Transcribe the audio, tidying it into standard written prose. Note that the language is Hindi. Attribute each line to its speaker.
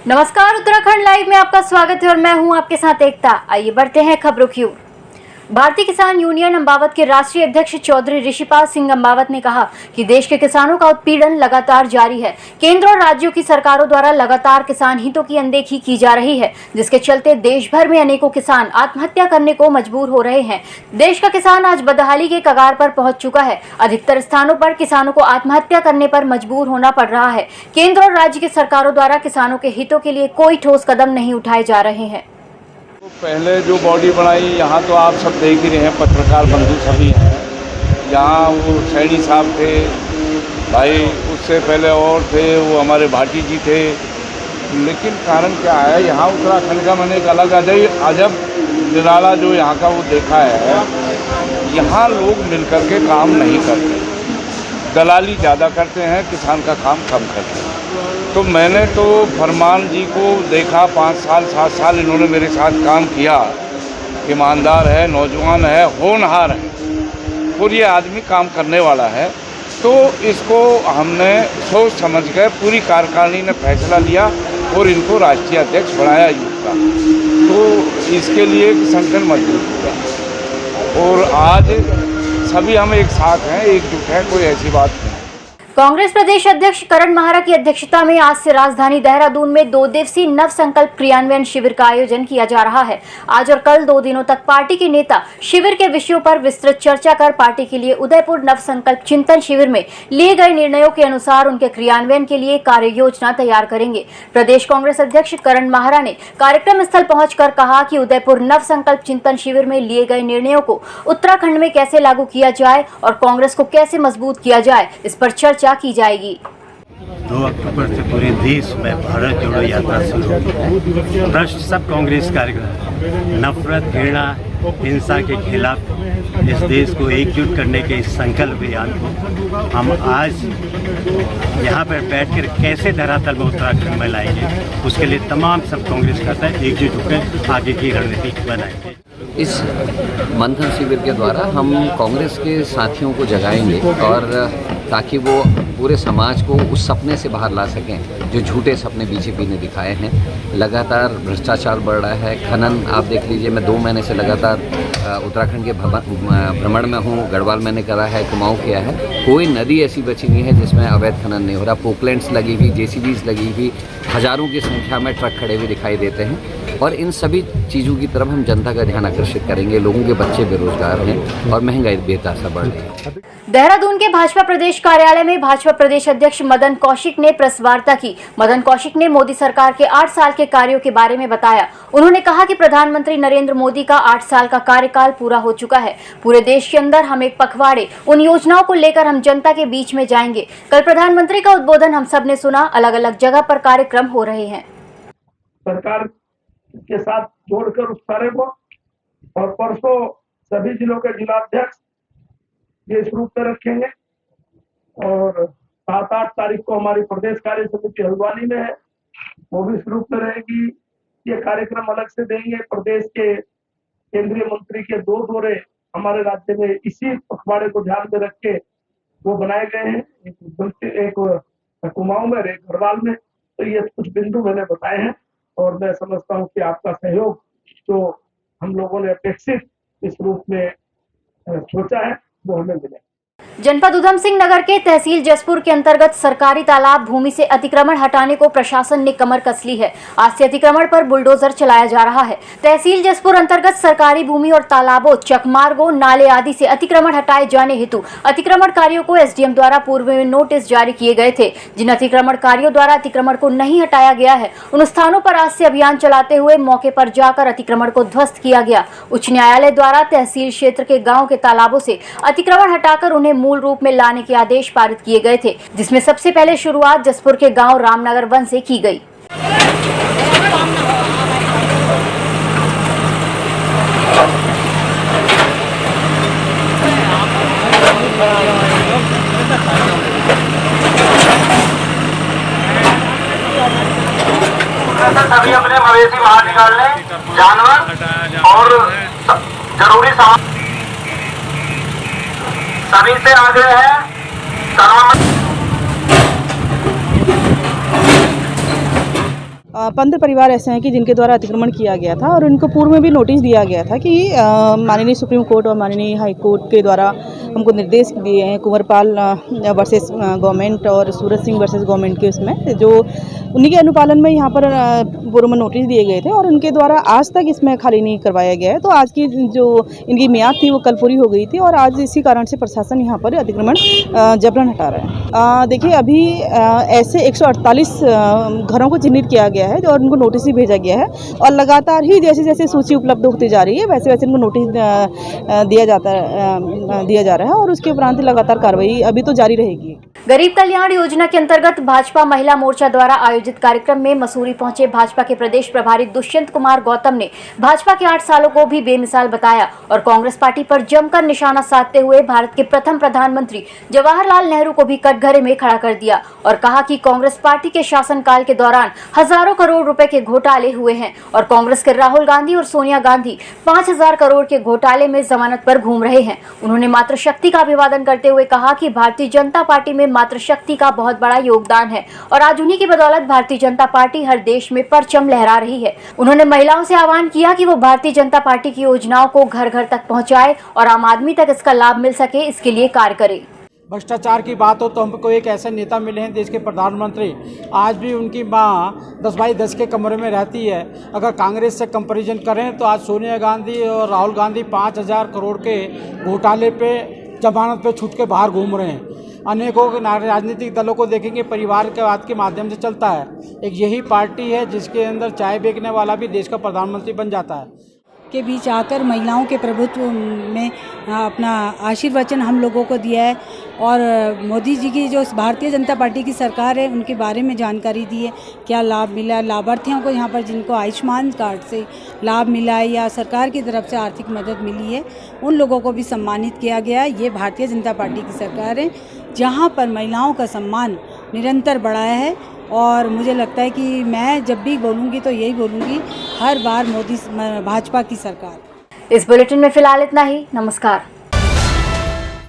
Speaker 1: नमस्कार, उत्तराखंड लाइव में आपका स्वागत है और मैं हूं आपके साथ एकता। आइए बढ़ते हैं खबरों की ओर। भारतीय किसान यूनियन अम्बावत के राष्ट्रीय अध्यक्ष चौधरी ऋषिपाल सिंह अम्बावत ने कहा कि देश के किसानों का उत्पीड़न लगातार जारी है। केंद्र और राज्यों की सरकारों द्वारा लगातार किसान हितों की अनदेखी की जा रही है, जिसके चलते देश भर में अनेकों किसान आत्महत्या करने को मजबूर हो रहे हैं। देश का किसान आज बदहाली के कगार पर पहुंच चुका है। अधिकतर स्थानों पर किसानों को आत्महत्या करने पर मजबूर होना पड़ रहा है। केंद्र और राज्य की सरकारों द्वारा किसानों के हितों के लिए कोई ठोस कदम नहीं उठाए जा रहे हैं।
Speaker 2: पहले जो बॉडी बनाई, यहाँ तो आप सब देख ही रहे हैं, पत्रकार बंधु सभी हैं। यहाँ वो सैनी साहब थे भाई, उससे पहले और थे, वो हमारे भाटी जी थे। लेकिन कारण क्या है, यहाँ उत्तराखंड का मैंने एक अलग अजब निराला जो यहाँ का वो देखा है। यहाँ लोग मिलकर के काम नहीं करते, दलाली ज़्यादा करते हैं, किसान का काम कम करते हैं। तो मैंने तो फरमान जी को देखा, 5 साल 7 साल इन्होंने मेरे साथ काम किया। ईमानदार है, नौजवान है, होनहार है और ये आदमी काम करने वाला है। तो इसको हमने सोच समझ कर पूरी कार्यकारिणी ने फैसला लिया और इनको राष्ट्रीय अध्यक्ष बनाया यूथ का। तो इसके लिए संगठन मजबूत हुआ और आज सभी हम एक साथ हैं, एकजुट हैं, कोई ऐसी बात नहीं।
Speaker 1: कांग्रेस प्रदेश अध्यक्ष करण माहरा की अध्यक्षता में आज से राजधानी देहरादून में 2 दिवसीय नव संकल्प क्रियान्वयन शिविर का आयोजन किया जा रहा है। आज और कल 2 दिनों तक पार्टी के नेता शिविर के विषयों पर विस्तृत चर्चा कर पार्टी के लिए उदयपुर नव संकल्प चिंतन शिविर में लिए गए निर्णयों के अनुसार उनके क्रियान्वयन के लिए कार्य योजना तैयार करेंगे। प्रदेश कांग्रेस अध्यक्ष करण माहरा ने कार्यक्रम स्थल पहुंचकर कहा कि उदयपुर नव संकल्प चिंतन शिविर में लिए गए निर्णयों को उत्तराखंड में कैसे लागू किया जाए और कांग्रेस को कैसे मजबूत किया जाए, इस पर चर्चा की जाएगी।
Speaker 3: 2 अक्टूबर से पूरे देश में भारत जोड़ो यात्रा शुरू होगी। भ्रष्ट सब कांग्रेस कार्यक्रम नफरत, घृणा, हिंसा के खिलाफ इस देश को एकजुट करने के इस संकल्प अभियान को हम आज यहाँ पर बैठकर कैसे धरातल में उत्तराखंड में लाएंगे, उसके लिए तमाम सब कांग्रेस कार्यकर्ता एकजुट होकर आगे की रणनीति बनाएंगे।
Speaker 4: इस मंथन शिविर के द्वारा हम कांग्रेस के साथियों को जगाएंगे और ताकि वो पूरे समाज को उस सपने से बाहर ला सकें जो झूठे सपने बीजेपी ने दिखाए हैं। लगातार भ्रष्टाचार बढ़ रहा है, खनन आप देख लीजिए, मैं 2 महीने से लगातार उत्तराखंड के भ्रमण में हूँ। गढ़वाल मैंने करा है, कुमाऊँ किया है, कोई नदी ऐसी बची नहीं है जिसमें अवैध खनन नहीं हो रहा। पोकलैंड्स लगी हुई, JCBs लगी हुई, हज़ारों की संख्या में ट्रक खड़े हुए दिखाई देते हैं और इन सभी चीज़ों की तरफ हम जनता का ध्यान आकर्षित करेंगे। लोगों के बच्चे बेरोजगार हैं और महंगाई बेतहाशा बढ़ रही है।
Speaker 1: देहरादून के भाजपा प्रदेश कार्यालय में भाजपा प्रदेश अध्यक्ष मदन कौशिक ने प्रेस वार्ता की। मदन कौशिक ने मोदी सरकार के 8 साल के कार्यों के बारे में बताया। उन्होंने कहा कि प्रधानमंत्री नरेंद्र मोदी का 8 साल का कार्यकाल पूरा हो चुका है। पूरे देश के अंदर हम एक पखवाड़े उन योजनाओं को लेकर हम जनता के बीच में जाएंगे। कल प्रधानमंत्री का उद्बोधन हम सब ने सुना, अलग अलग जगह पर कार्यक्रम हो रहे हैं।
Speaker 5: सरकार के साथ जोड़कर उस कार्य को, और परसों सभी जिलों के जिलाध्यक्ष ये इस रूप में रखेंगे और 7-8 तारीख को हमारी प्रदेश कार्य समिति हल्द्वानी में है, वो भी इस रूप में रहेगी। ये कार्यक्रम अलग से देंगे। प्रदेश के केंद्रीय मंत्री के 2 दौरे हमारे राज्य में इसी पखवाड़े को ध्यान में रख के वो बनाए गए हैं, एक कुमाऊं में, एक गढ़वाल में। तो ये कुछ बिंदु मैंने बताए हैं और मैं समझता हूँ कि आपका सहयोग जो हम लोगों ने अपेक्षित इस रूप में सोचा है वो हमें मिले।
Speaker 1: जनपद उधम सिंह नगर के तहसील जसपुर के अंतर्गत सरकारी तालाब भूमि से अतिक्रमण हटाने को प्रशासन ने कमर कस ली है। आज से अतिक्रमण पर बुलडोजर चलाया जा रहा है। तहसील जसपुर अंतर्गत सरकारी भूमि और तालाबों, चकमार्गों, नाले आदि से अतिक्रमण हटाए जाने हेतु अतिक्रमणकारियों को SDM द्वारा पूर्व में नोटिस जारी किए गए थे। जिन अतिक्रमणकारियों द्वारा अतिक्रमण को नहीं हटाया गया है, उन स्थानों पर आज से अभियान चलाते हुए मौके पर जाकर अतिक्रमण को ध्वस्त किया गया। उच्च न्यायालय द्वारा तहसील क्षेत्र के गाँव के तालाबों से अतिक्रमण हटाकर उन्हें मूल रूप में लाने के आदेश पारित किए गए थे, जिसमें सबसे पहले शुरुआत जसपुर के गांव रामनगर वन से की गई।
Speaker 6: सभी अपने मवेशी बाहर निकाल लें, जानवर और जरूरी सामान सभी से आग्रह है। सलामत
Speaker 7: 15 परिवार ऐसे हैं कि जिनके द्वारा अतिक्रमण किया गया था और उनको पूर्व में भी नोटिस दिया गया था कि माननीय सुप्रीम कोर्ट और माननीय हाई कोर्ट के द्वारा हमको निर्देश दिए हैं कुंवरपाल वर्सेस गवर्नमेंट और सूरज सिंह वर्सेस गवर्नमेंट के उसमें जो उन्हीं के अनुपालन में यहाँ पर पूर्व में नोटिस दिए गए थे और उनके द्वारा आज तक इसमें खाली नहीं करवाया गया है। तो आज की जो इनकी मियाद थी वो कल पूरी हो गई थी और आज इसी कारण से प्रशासन यहाँ पर अतिक्रमण जबरन हटा रहा है। देखिए अभी ऐसे 148 घरों को चिन्हित किया गया है और उनको नोटिस भी भेजा गया है और लगातार ही जैसे जैसे सूची उपलब्ध होती जा रही है वैसे वैसे इनको नोटिस दिया जा रहा है और उसके उपरांत लगातार कार्रवाई अभी तो जारी रहेगी।
Speaker 1: गरीब कल्याण योजना के अंतर्गत भाजपा महिला मोर्चा द्वारा आयोजित कार्यक्रम में मसूरी पहुंचे भाजपा के प्रदेश प्रभारी दुष्यंत कुमार गौतम ने भाजपा के 8 सालों को भी बेमिसाल बताया और कांग्रेस पार्टी पर जमकर निशाना साधते हुए भारत के प्रथम प्रधानमंत्री जवाहरलाल नेहरू को भी कटघरे में खड़ा कर दिया और कहा कि कांग्रेस पार्टी के शासनकाल के दौरान हजारों करोड़ रुपए के घोटाले हुए हैं और कांग्रेस के राहुल गांधी और सोनिया गांधी 5000 करोड़ के घोटाले में जमानत पर घूम रहे हैं। उन्होंने मातृशक्ति का अभिवादन करते हुए कहा कि भारतीय जनता पार्टी में मातृशक्ति का बहुत बड़ा योगदान है और आज उन्हीं की बदौलत भारतीय जनता पार्टी हर देश में परचम लहरा रही है। उन्होंने महिलाओं से आह्वान किया कि वो भारतीय जनता पार्टी की योजनाओं को घर घर तक पहुंचाए और आम आदमी तक इसका लाभ मिल सके इसके लिए कार्य करे।
Speaker 8: भ्रष्टाचार की बात हो तो हमको एक ऐसे नेता मिले हैं देश के प्रधानमंत्री, आज भी उनकी माँ 10x10 के कमरे में रहती है। अगर कांग्रेस से कंपैरिजन करें तो आज सोनिया गांधी और राहुल गांधी 5000 करोड़ के घोटाले पे जमानत पे छूट के बाहर घूम रहे हैं। अनेकों राजनीतिक दलों को देखेंगे परिवारवाद के माध्यम से चलता है। एक यही पार्टी है जिसके अंदर चाय बेचने वाला भी देश का प्रधानमंत्री बन जाता है।
Speaker 9: के बीच आकर महिलाओं के प्रभुत्व में अपना आशीर्वचन हम लोगों को दिया है और मोदी जी की जो भारतीय जनता पार्टी की सरकार है उनके बारे में जानकारी दी है, क्या लाभ मिला है लाभार्थियों को, यहाँ पर जिनको आयुष्मान कार्ड से लाभ मिला है या सरकार की तरफ से आर्थिक मदद मिली है उन लोगों को भी सम्मानित किया गया है। ये भारतीय जनता पार्टी की सरकार है जहाँ पर महिलाओं का सम्मान निरंतर बढ़ाया है और मुझे लगता है कि मैं जब भी बोलूँगी तो यही बोलूँगी, हर बार मोदी भाजपा की सरकार।
Speaker 1: इस बुलेटिन में फिलहाल इतना ही। नमस्कार।